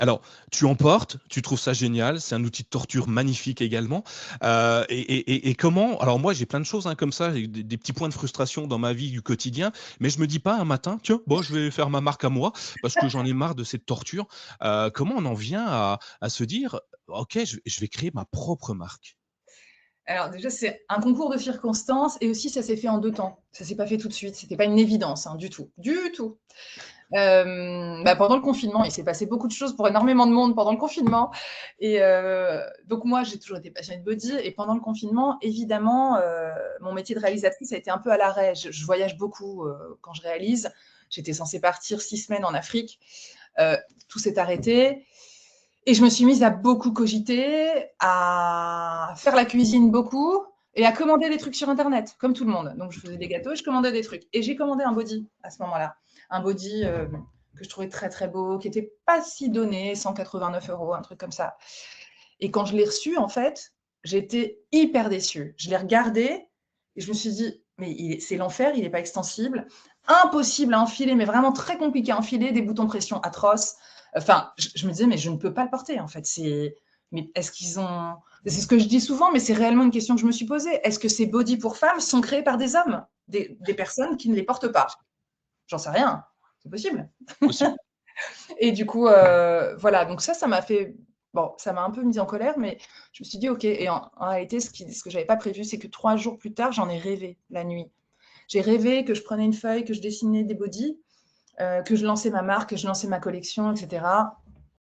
Alors, tu en portes, tu trouves ça génial, c'est un outil de torture magnifique également. Et comment? Alors moi, j'ai plein de choses hein, comme ça, j'ai des petits points de frustration dans ma vie du quotidien, mais je me dis pas un matin, tiens, bon, je vais faire ma marque à moi parce que j'en ai marre de cette torture. Comment on en vient à se dire, ok, je vais créer ma propre marque? Alors déjà, c'est un concours de circonstances et aussi ça s'est fait en 2 temps. Ça s'est pas fait tout de suite, c'était pas une évidence, hein, du tout, du tout. Bah, pendant le confinement, il s'est passé beaucoup de choses pour énormément de monde pendant le confinement et donc moi, j'ai toujours été passionnée de body et pendant le confinement, évidemment, mon métier de réalisatrice a été un peu à l'arrêt. Je voyage beaucoup, quand je réalise. J'étais censée partir 6 semaines en Afrique, heu, tout s'est arrêté et je me suis mise à beaucoup cogiter, à faire la cuisine beaucoup et à commander des trucs sur internet, comme tout le monde. Donc je faisais des gâteaux et je commandais des trucs. Et j'ai commandé un body à ce moment-là. Un body que je trouvais très très beau, qui était pas si donné, 189 euros, un truc comme ça. Et quand je l'ai reçu, en fait, j'étais hyper déçue. Je l'ai regardé et je me suis dit, mais c'est l'enfer, il n'est pas extensible. Impossible à enfiler, mais vraiment très compliqué à enfiler, des boutons de pression atroces. Enfin, je me disais, mais je ne peux pas le porter, en fait. Mais est-ce qu'ils ont. C'est ce que je dis souvent, mais c'est réellement une question que je me suis posée. Est-ce que ces body pour femmes sont créés par des hommes, des personnes qui ne les portent pas? J'en sais rien. C'est possible. Possible. Et du coup, voilà, donc ça m'a fait. Bon, ça m'a un peu mise en colère, mais je me suis dit, OK. Et en réalité, ce que j'avais pas prévu, c'est que 3 jours plus tard, j'en ai rêvé la nuit. J'ai rêvé que je prenais une feuille, que je dessinais des bodys, que je lançais ma marque, que je lançais ma collection, etc.